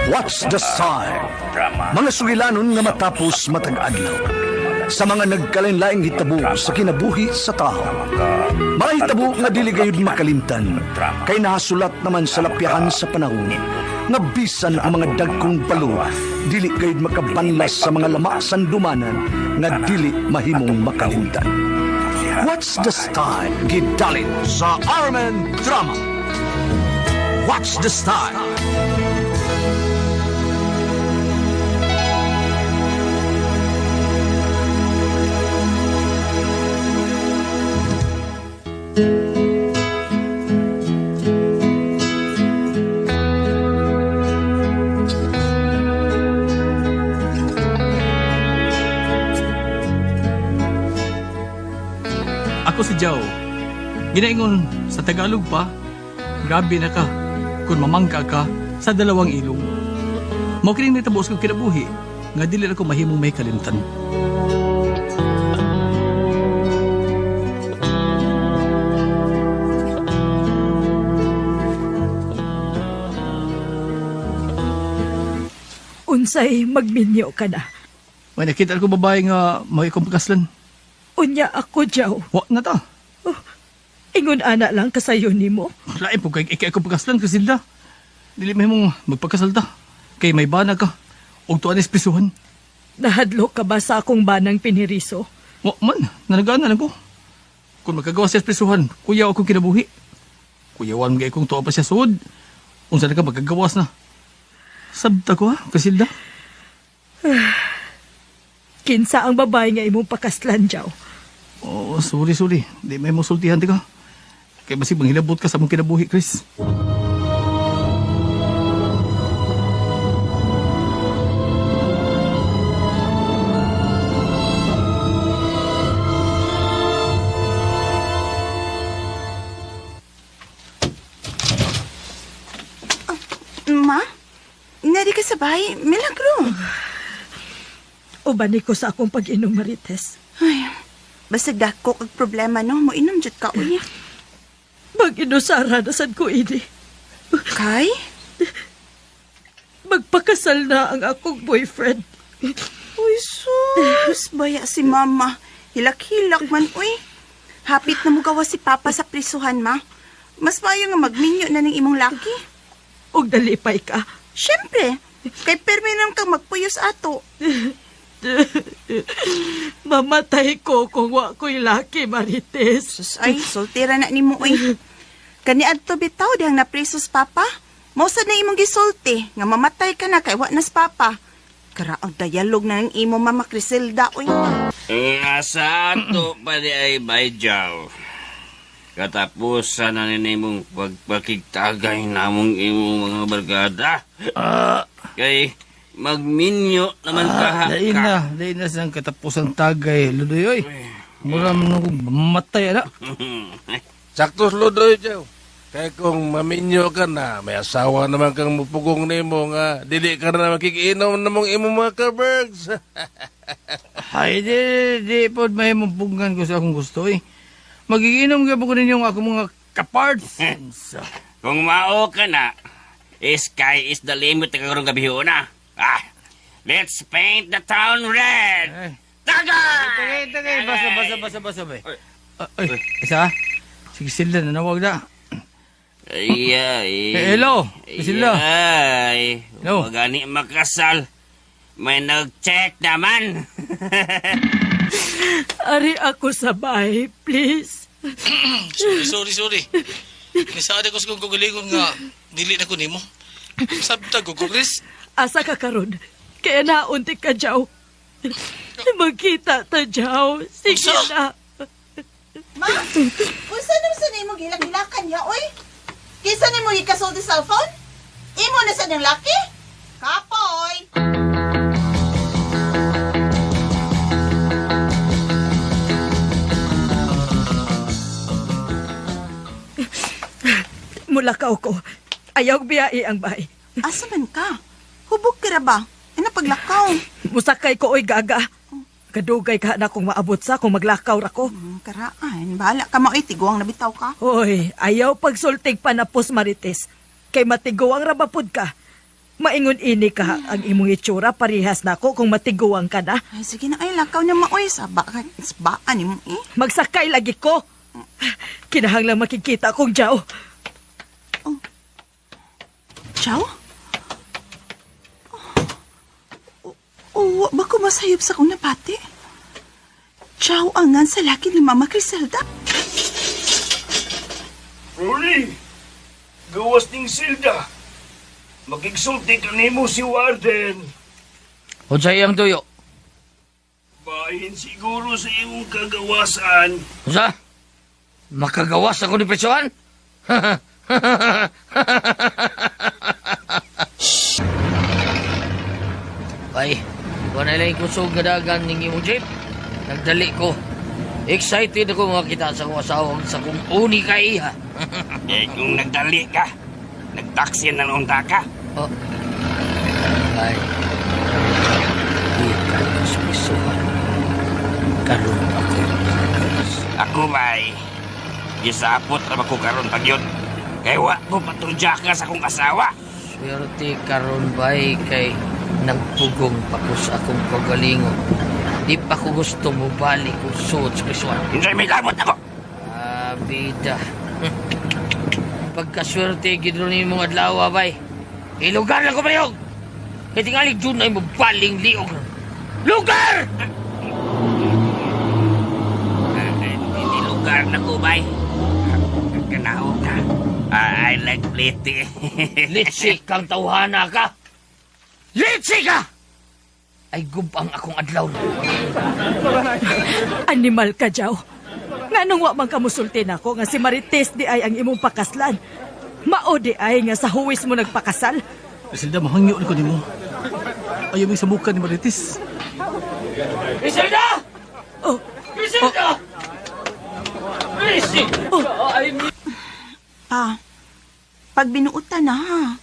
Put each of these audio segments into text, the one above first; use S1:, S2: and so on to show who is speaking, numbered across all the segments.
S1: What's the sign? Mga sugilanon nga matapos matag-adlaw. Sa mga nagkalain-laing hitabo sa kinabuhi sa tao. Mga hitabo nga dili gayud makalimtan, kay nahasulat naman sa lapyahan sa panahon. Nga bisan ang mga dagkong balo, dili gayud makabanlas sa mga lama sandumanan, nga dili mahimong makalimtan. What's the style? Gidalin sa Armen Drama. What's the style?
S2: Ako si Joe. Ginaingon sa Tagalog pa, grabe na ka kung mamangka ka sa dalawang ilong. Mao kining nitabo sa kinabuhi, nga dili ako mahimong may kalimtan.
S3: Unsay magminyo ka na.
S2: May nakita ko babae nga may kumpakaslan.
S3: Unya ako, Jaw.
S2: Wa na ta.
S3: Ingon ana lang kasayo nimo.
S2: Lain po kay kumpakaslan kasilda. Dili mahimong magpagkasalta. Kay may bana ka. Og tuan espisuhan.
S3: Nahadlo ka ba sa akong banang piniriso?
S2: Wa man, nanagana lang ko. Kung magkagawa sa espisuhan, kuya akong kinabuhi. Kuyawan mga ikong tuwa pa siya suod. Unsa na ka magkagawas na. Sabta ko ha, kasilda.
S3: Kinsa ang babae nga imong pakaslan, Jaw.
S2: Oh, sorry. Di may musultihan di ka. Kaya basig manghilabot ka sa mong kinabuhi, Chris.
S4: Ma? Nari ka sa bahay? Milagro.
S3: Ubani ko sa akong pag-inom, Marites.
S4: Ay, basta dako kag problema, no? Moinom jud ka, uy.
S3: Mag-inusara na sad ko ini.
S4: Kay?
S3: Magpakasal na ang akong boyfriend.
S4: Uy, sus. Baya si mama. Hilak-hilak man, uy. Hapit na mo gawa si papa sa prisuhan, ma. Mas mayo nga magminyo na ng imong laki.
S3: Og dalipay ka.
S4: Siyempre. Kay perminam kang magpuyos ato.
S3: Mamatay ko kung wa ko'y laki, Marites.
S4: Sus, ay, soltera na ni mo, uy. Kani adto bitaw dihang naprisos papa. Mausa na imong gisulti nga mamatay ka na kay wa nas papa. Karaang dialog na ng imo mama Criselda, uy.
S5: Asa ato pa di ay bayjaw. Katapusan na nimong pagpakigtagay namong imong mga barkada. Kay magminyo naman ka.
S2: Dahil na siyang katapusang tagay, Ludoy, oy. Mura mo nung mamatay, ala.
S6: Saktos Ludoy, Jow. Kaya kung maminyo ka na, may asawa naman kang mupugong nimo nga, dili ka na makikiinom namong imong mga kabergs.
S2: Ay, di po may mapugan ko sa akong gusto, eh. Magiginom ka po ko ninyong ako mga kaparts.
S5: Kung mao ka na, sky is the limit na karong gabi na. Let's paint the town red! Tagay!
S2: Tagay, basa, bay. Ay, isa? Sige sila, nanawag na.
S5: Ay.
S2: Hello, sila.
S5: Ay,
S2: Hello.
S5: magani makasal. May nag-check naman.
S3: Ari ako sa bahay, please.
S7: Sorry. Nisada ko sa kong kagalingon nga dili na ko nimo. Sabta ko, Chris.
S3: Asa ka karon? Kaya naunti ka, Jaw. Magkita ta, Jaw. Sige
S7: Unsa?
S3: na.
S4: Ma, unsa naman sa nimo gilak-gilakan niya, uy? Kisa nimo ikasulti cellphone? Imo na sa ng laki? Kapoy!
S3: Mulakaw ko. Ayaw biyai ang bahay.
S4: Asa man ka? Hubog ka ra ba? Ina paglakaw.
S3: Musakay ko oy gaga. Kadugay ka na kung maabot sa kung maglakaw ra ko.
S4: Karaan, bahala ka mo, tiguang nabitaw ka.
S3: Hoy, ayaw pagsultig panapos, Marites. Kay matiguang rabapod ka. Maingon ini ka ang imong itsura parihas nako kung matiguang ka na.
S4: Ay, sige na, ay, lakaw na maoy. Sabaan ni mo eh.
S3: Magsakay lagi ko. Kinahanglang makikita kong jaw.
S4: Chow? Oh, bako masayop sa kong napati. Chow angan sa laki ni Mama Criselda.
S8: Rolly, gawas ning Silda. Magigsulti ka nimo si Warden.
S7: O sayang tuyo.
S8: Bahin siguro sa iyong kagawasan.
S7: Usa? Makagawas ako ni Presohan? Ay, wala lang kusog gadagan ning imong jeep. Nagdali ko. Excited ako makita sa akong asawang sa kong uni ka iha.
S5: Kung nagdali ka, nagtaksi na unta ka.
S7: Oh. Ay. Di kayo sa Presohan. Karoon ako.
S5: Ako ba'y gisapot na ako karon pag yun. Kaya wa ko patudya ka sa akong asawa.
S7: Swerte karon ba'y kay nagpugong pa ko sa akong kagalingon. Di pa ko gusto mo balik ko suot sa Presohan.
S5: Hindi may lamot ako.
S7: Ah, bida. Pagkaswerte, gidronin mong adlaw, bay. Ilugar lang ko pa yun. Kaya tingali dun ay mabaling liog. Lugar!
S5: Hindi lugar na ko ba'y. Kanaho ka. I like pliti.
S7: Litsi kang tawhana ka. Litsi ka! Ay gubang akong adlaw.
S3: Animal ka, jaw. Nganong wa man kamusulti nako nga si Marites di ay ang imong pakaslan. Mao di ay nga sa huwis mo nagpakasal.
S2: Isilda, mahangyo ko nimo. Ayaw may sabukan ni Marites.
S7: Isilda!
S3: Oh,
S7: Isilda! Isilda! Ay,
S4: Pa, pag binuutan na ha.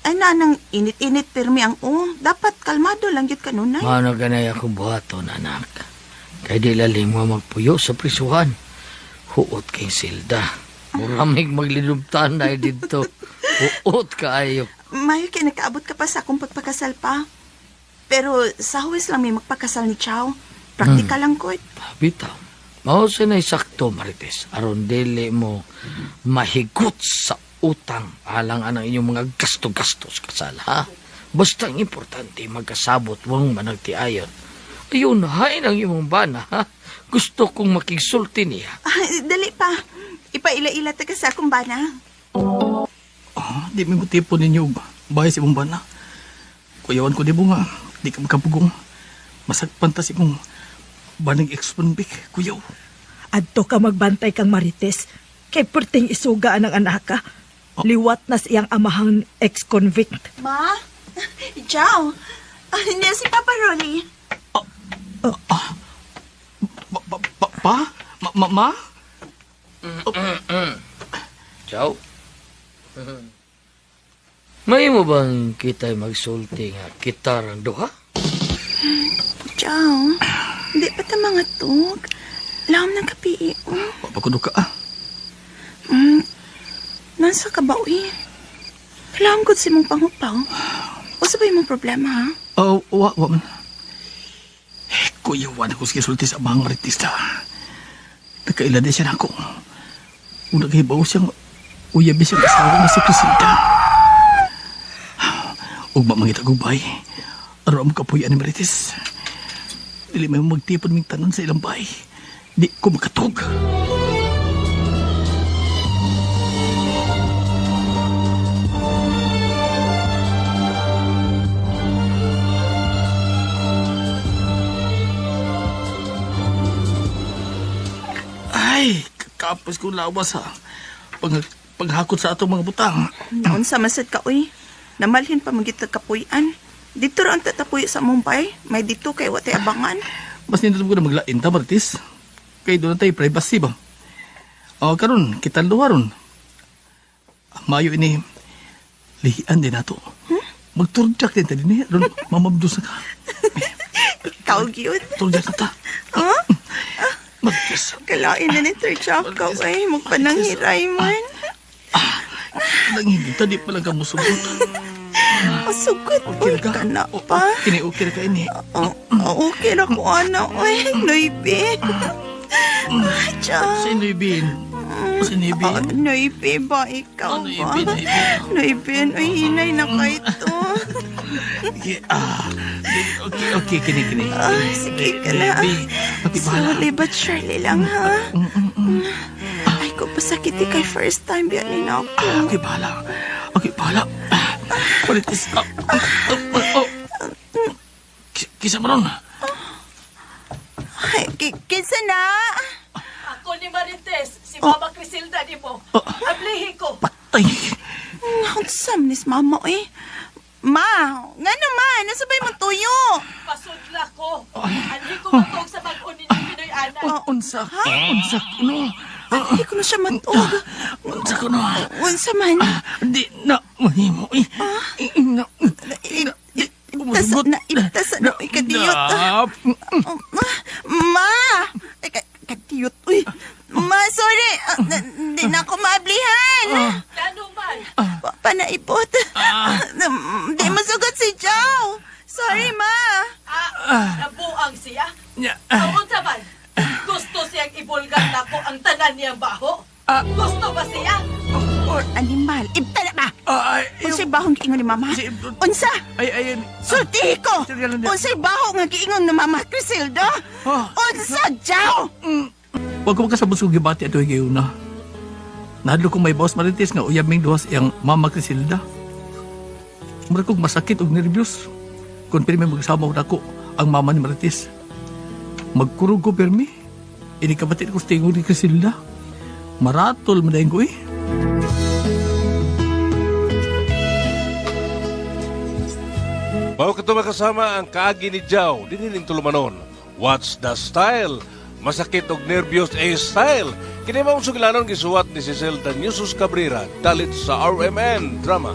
S4: Ay na, nang init-init pirmi ang dapat kalmado lang yun kanunay.
S7: Mano ganay akong buhaton, anak. Kay di lalim mo magpuyo sa Presohan. Huot kay Silda. Muramig maglilubtan na dito. Huot kaayo.
S4: Mayo kaya nakaabot ka pa sa akong pagpakasal pa. Pero sa huwis lang may magpakasal ni Chow. Praktikal lang ko.
S7: Bitaw. Mao sinay sakto, Marites. Aron dili mo mahigot sa utang alang anang inyong mga gasto-gasto sa kasal, ha? Basta ang importante magkasabot wang managtiayon. Ayun, hain ang iyong bana, ha? Gusto kong makigsulti niya.
S4: Dali pa. Ipaila-ila ta ka sa akong bana.
S2: Ah, di may motipo ninyo bahay si mong bana. Kuyawan ko di mo nga. Di ka magkapugong. Masagpan ta si mong banang ex-convict, kuyaw.
S3: adto ka magbantay kang Marites. Kay perting isuga ang anak ka. Liwat na siyang amahang ex-convict.
S4: Ma? Chow? Hindi si Papa Rolly.
S2: Pa? Ma?
S7: Ciao. May mo bang kita'y magsulti nga kitarang duha?
S4: Chow? Hindi pa ta mga tug. Lam ng kapi.
S2: Papakudo ka ah.
S4: Nasa ka ba, uy? Kailangan ko si mong pangupaw. O sabay mong problema, ha?
S2: Oh, wa man. Kuyawan ako sige sulti sa mga maritista. Nagkaila din siya na ako. Kung naghibaw siyang uyabi siyang asawa na si Criselda. Huwag mamangita gubay. Araw mo kapuyan ni Marites. Dili may magtipon ming tanan sa ilang bahay. Di ko makatog. Ay, kakapos ko lawas ha. Paghakot sa atong mga butang.
S4: Naon sa masad ka, uy. Namalhin pa magit kapuyan. Dito ra ang tatapuy sa Mumbai. May dito kay wate abangan.
S2: Mas nindot ko na maglain ta, Martis. Kaya doon tayo privacy ba? O, karon kita luwa ron. Mayo ini, lihian din nato. Magturjak din tayo din eh. Ron, mamabdos na ka.
S4: Ikaw, gyud.
S2: Turjak na ta.
S4: Huh?
S2: Martis.
S4: Kalain na ni Sir Chaka, uy. Magpananghiray man.
S2: lang hindi. Tadi pa lang ka musugot.
S4: Masugot,
S2: Okay
S4: uy,
S2: ka?
S4: ka na
S2: O,
S4: pa.
S2: Kini okay ka ini.
S4: Okay na ko, ana, uy, Noibe. Ay, tiyan.
S2: Si Nibin. Si Nibin.
S4: Noibe ba, ikaw
S2: Ano
S4: ba?
S2: Nibin?
S4: Noibe, uy, hinay na ka ito.
S2: Okay, kini.
S4: Sige ka na.
S2: Okay, bahala.
S4: Slowly but surely lang, ha? Ay, ko pasakiti kay first time biyan ni na ako.
S2: Okay, bahala. Okay, bahala. Marites. Kisa mo ron.
S4: Ay, kinsa na?
S3: Ako ni Marites, si Mama Crisilda di mo. Ablihi ko.
S2: Patay.
S4: Nakunsam nis mama, eh. Ma, nga naman, nasabay mo tuyo.
S3: Pasudla ko. Anhi ko matog sa mag-unin ng Pinoy Ana.
S2: Unsa? Unsa kuno?
S4: Hindi ko na siya matog.
S2: Unsa kuno?
S4: Unsa man.
S2: Di na mahimo.
S4: Ibtasan na, ikadiyot. Ma! Kadiyot, uy. Ma, sorry. Di na ako maablihan.
S3: Lalo man.
S4: Panaipot. Di masugot si Joe. Sorry, ma.
S3: Nabuang siya. Ang man. Gusto siyang ibulgar na ko ang tanan niyang baho. Gusto ba siya?
S4: Or animal. Ibta na ba? Unsay bahong giingon ni mama? Unsa?
S2: Ay,
S4: Sulti ko!
S2: Sige lang,
S4: Unsay baho nga giingon ni mama Crisilda? Unsa, Joe?
S2: Huwag ko kasabot sa gibati ato yung na. Nahadlo kong may boss Marites nga uyabing duwas iyang Mama Crisilda. Mura kong masakit og nervyos. Kung pirmi magsama na ko ang mama ni Marites. Magkurog ko pirmi. Ini kabatit ko sa tingog ni Crisilda. Maratol madayin ko eh.
S6: Mao ka makasama ang kaagi ni Jao, diniling tulumanon. What's the style? Masakit og nervyos style. Kini mao sugilanon gisuwat ni Cecil Daniusos Cabrera dalit sa RMN drama.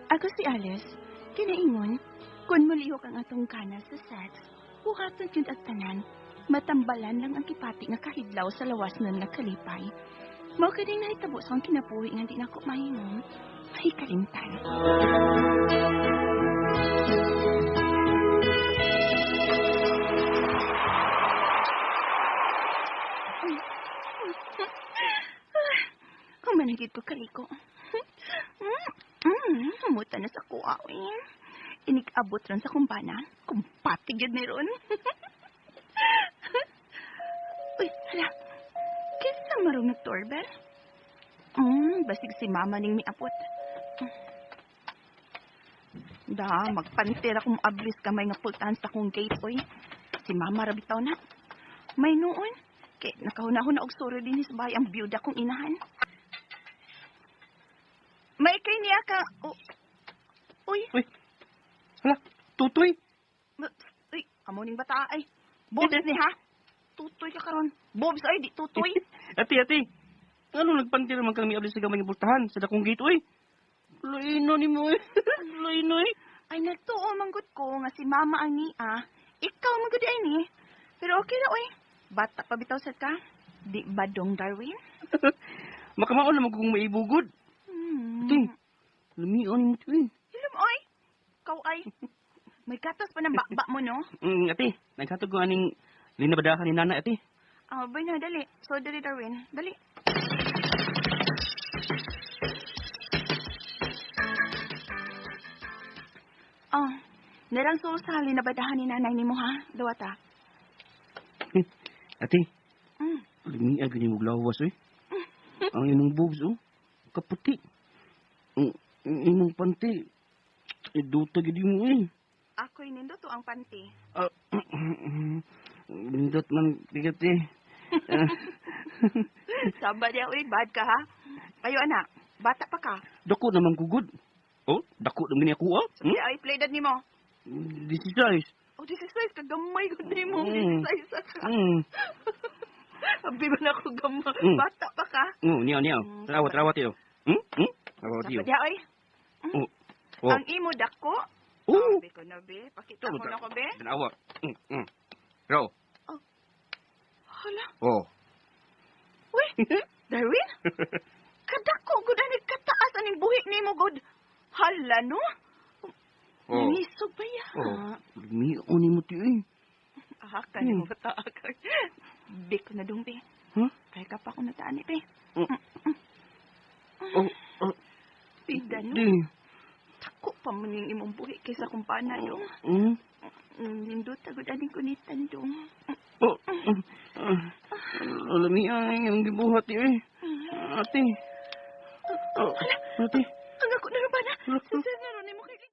S9: Ako si Alice, kinaingon, kung mulihok ang atong kana sa sex, buhaton yun at tanan, matambalan lang ang kipati nga kahidlaw sa lawas nun nga kalipay. Mao kaning nahitabo sa akong kinabuhi nga di na ko mahinom, mahikalimtan. Humanagid ko kaliko. Hamutan na sa kuha, eh. Inig-abot ron sa kumpana. Kumpati yun na ron. Uy, hala. Kinsa marong nag-doorbell? Basig si mama ning miapot. Da, magpantir akong ablis kamay nga pultahan sa akong gate, oy. Si mama rabitaw na. May noon. Kaya nakahuna-huna og suro din sa bahay ang biyuda kong inahan. May kay niya ka... Uy.
S10: Hala, tutoy.
S9: Uy, amo ning bata ay. Bobs ni ha? Tutoy ka karon. Bobs ay, di tutoy.
S10: Ati. Ano nagpantir man kang miabli sa gamay nga bultahan sa dakong gate, oy? Luino ni mo, eh. Luino, eh.
S9: Ay, nagtuo manggod ko nga si mama ang niya. Ikaw manggod ay ni. Pero okay na, oy. Bata pa bitaw sad ka. Di ba dong, Darwin?
S10: Makamaon naman kung maibugod. Ati, lumion mo ito, eh.
S9: Hilom, oy. Ikaw ay. May gatas pa ng bakba mo, no?
S10: Ati, nagkatog ko aning linabadahan ni nana, ati.
S9: Bay na, dali. So, dali, Darwin. Dali. Narang so sa linabadahan ni nanay ni mo, ha? Dawata.
S10: Ati, lumiag ni mo glawas, eh. Ang imong boobs, oh. Kaputi. Ang imong panty. Duta gidi mo, eh.
S9: Ako'y nindot to ang panty.
S10: Nindot man, bigat, eh.
S9: Saba niya, uy. Bad ka, ha? Ayo, anak. Bata pa ka.
S10: Dako naman kugod. Oh, dako naman ako, ah.
S9: Sabi ay play dad ni mo.
S10: This is nice.
S9: Oh, this is nice. Kagamay ko ni mo. This is nice. Abi ba na ako gamay? Bata pa ka?
S10: Niyaw. Rawat yun. Rawat
S9: Sabi
S10: yun.
S9: niya, uy. Ang imo dako? Sabi ko na, be. Pakita mo na ko, be.
S10: Tanawa. Raw.
S9: Hala.
S10: Oh.
S9: Uy, Darwin? pod. Hala, no?
S10: Oh.
S9: Nangisog ba ya?
S10: Oh, limion ni mo ti eh.
S9: Ka na mo bata ka. Be ko na dong, be.
S10: Huh?
S9: Kaya ka pa ako natani, be.
S10: Oh,
S9: Pida, no?
S10: di.
S9: Tako pa mo ning imong buhi kaysa kumpana, dong. Nindot agad aning kunitan, dong.
S10: Lamian ang gibuhat eh. Ate. Ate.
S9: Ang ako na ba na?